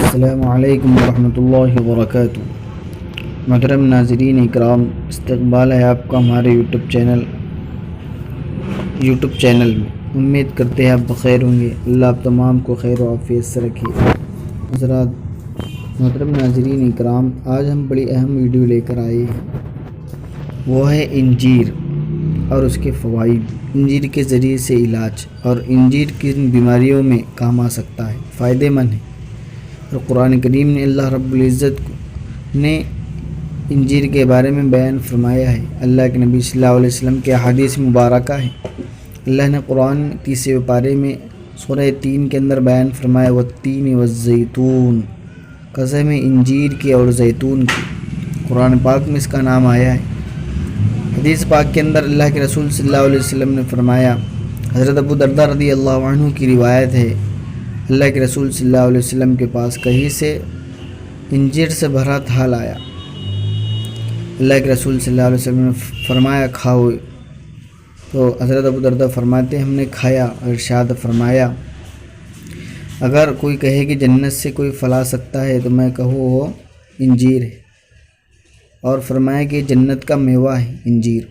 السلام علیکم ورحمۃ اللہ وبرکاتہ۔ محترم ناظرین اکرام، استقبال ہے آپ کا ہمارے یوٹیوب چینل میں۔ امید کرتے ہیں آپ بخیر ہوں گے۔ اللہ آپ تمام کو خیر و عافیت سے رکھے۔ حضرات، محترم ناظرین اکرام، آج ہم بڑی اہم ویڈیو لے کر آئے ہیں، وہ ہے انجیر اور اس کے فوائد، انجیر کے ذریعے سے علاج، اور انجیر کن بیماریوں میں کام آ سکتا ہے، فائدہ مند ہے۔ اور قرآن کریم نے اللہ رب العزت نے انجیر کے بارے میں بیان فرمایا ہے۔ اللہ کے نبی صلی اللہ علیہ وسلم کے احادیث مبارکہ ہے۔ اللہ نے قرآن 30 پارے میں سورہ 3 کے اندر بیان فرمایا، والتین والزیتون، قسم ہے انجیر کی اور زیتون کی۔ قرآن پاک میں اس کا نام آیا ہے۔ حدیث پاک کے اندر اللہ کے رسول صلی اللہ علیہ وسلم نے فرمایا، حضرت ابو درداء رضی اللہ عنہ کی روایت ہے، اللہ کے رسول صلی اللہ علیہ وسلم کے پاس کہیں سے انجیر سے بھرا تھال آیا۔ اللہ کے رسول صلی اللہ علیہ وسلم نے فرمایا کھاؤ، تو حضرت ابو درداء فرماتے ہم نے کھایا، اور ارشاد فرمایا اگر کوئی کہے کہ جنت سے کوئی پھل آ سکتا ہے تو میں کہوں وہ انجیر ہے، اور فرمایا کہ جنت کا میوہ ہے انجیر۔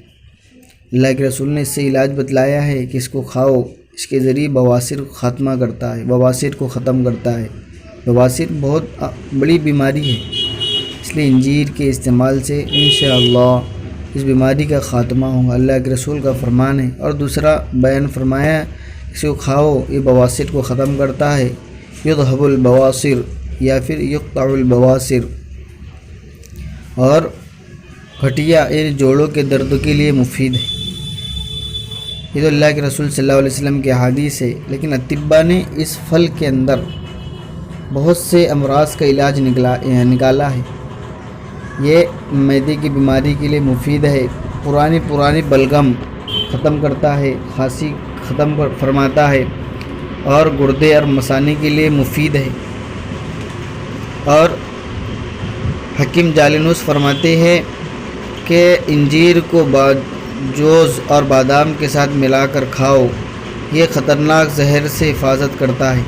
اللہ کے رسول نے اس سے علاج بتلایا ہے کہ اس کو کھاؤ، اس کے ذریعے بواسیر خاتمہ کرتا ہے، بواسیر کو ختم کرتا ہے۔ بواسیر بہت بڑی بیماری ہے، اس لیے انجیر کے استعمال سے انشاءاللہ اس بیماری کا خاتمہ ہوگا، اللہ کے رسول کا فرمان ہے۔ اور دوسرا بیان فرمایا اس کو کھاؤ، یہ بواسیر کو ختم کرتا ہے، یذھب البواسر یا پھر یقطع البواسر، اور گھٹیا یعنی جوڑوں کے درد کے لیے مفید ہے۔ یہ تو اللہ کے رسول صلی اللہ علیہ وسلم کے احادیث ہے، لیکن اطباء نے اس پھل کے اندر بہت سے امراض کا علاج نکالا ہے۔ یہ معدے کی بیماری کے لیے مفید ہے، پرانی بلغم ختم کرتا ہے، کھانسی ختم فرماتا ہے، اور گردے اور مثانے کے لیے مفید ہے۔ اور حکیم جالینوس فرماتے ہیں کہ انجیر کو جوز اور بادام کے ساتھ ملا کر کھاؤ، یہ خطرناک زہر سے حفاظت کرتا ہے،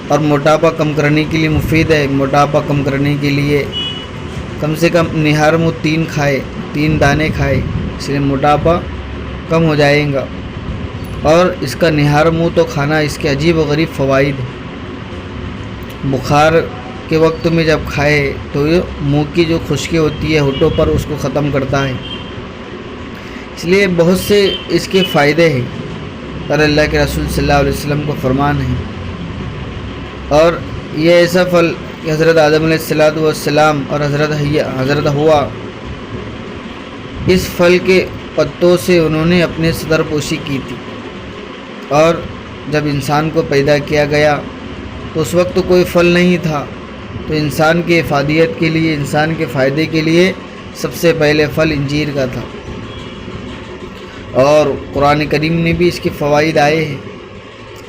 اور موٹاپا کم کرنے کے لیے مفید ہے۔ موٹاپا کم کرنے کے لیے کم سے کم نہار منہ 3 دانے کھائے، اس لیے موٹاپا کم ہو جائے گا۔ اور اس کا نہار منہ تو کھانا، اس کے عجیب و غریب فوائد ہیں۔ بخار کے وقت میں جب کھائے تو یہ منہ کی جو خشکی ہوتی ہے ہونٹوں پر، اس کو ختم کرتا ہے، اس لیے بہت سے اس کے فائدے ہیں، اور اللہ کے رسول صلی اللہ علیہ وسلم کو فرمان ہے۔ اور یہ ایسا پھل کہ حضرت آدم علیہ السلام اور حضرت ہوا، اس پھل کے پتوں سے انہوں نے اپنے صدر پوشی کی تھی، اور جب انسان کو پیدا کیا گیا تو اس وقت کوئی پھل نہیں تھا، تو انسان کی افادیت کے لیے، انسان کے فائدے کے لیے سب سے پہلے پھل انجیر کا تھا۔ اور قرآن کریم نے بھی اس کے فوائد آئے ہیں،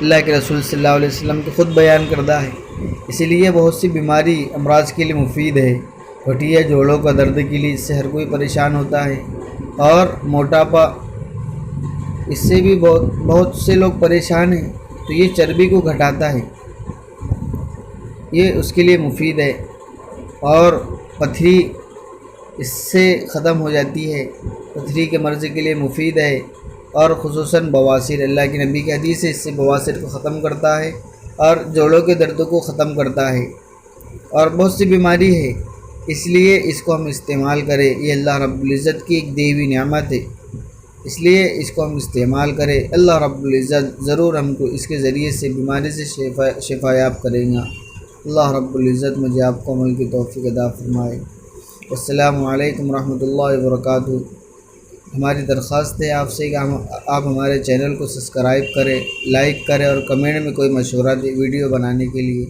اللہ کے رسول صلی اللہ علیہ وسلم کو خود بیان کردہ ہے، اسی لیے بہت سی بیماری امراض کے لیے مفید ہے۔ گھٹیا جوڑوں کا درد کے لیے اس سے ہر کوئی پریشان ہوتا ہے، اور موٹاپا اس سے بھی بہت سے لوگ پریشان ہیں، تو یہ چربی کو گھٹاتا ہے، یہ اس کے لیے مفید ہے۔ اور پتھری اس سے ختم ہو جاتی ہے، پتھری کے مرض کے لیے مفید ہے، اور خصوصاً بواسیر، اللہ کے نبی کی حدیث ہے، اس سے بواسیر کو ختم کرتا ہے، اور جوڑوں کے درد کو ختم کرتا ہے، اور بہت سی بیماری ہے، اس لیے اس کو ہم استعمال کریں، یہ اللہ رب العزت کی ایک دی ہوئی نعمت ہے، اس لیے اس کو ہم استعمال کریں، اللہ رب العزت ضرور ہم کو اس کے ذریعے سے بیماری سے شفا یاب کریں گا۔ اللہ رب العزت مجھے آپ کو عمل کی توفیق عطا فرمائے۔ السلام علیکم ورحمۃ اللہ وبرکاتہ۔ ہماری درخواست ہے آپ سے کہ آپ ہمارے چینل کو سبسکرائب کریں، لائک کریں، اور کمنٹ میں کوئی مشورہ دیں ویڈیو بنانے کے لیے۔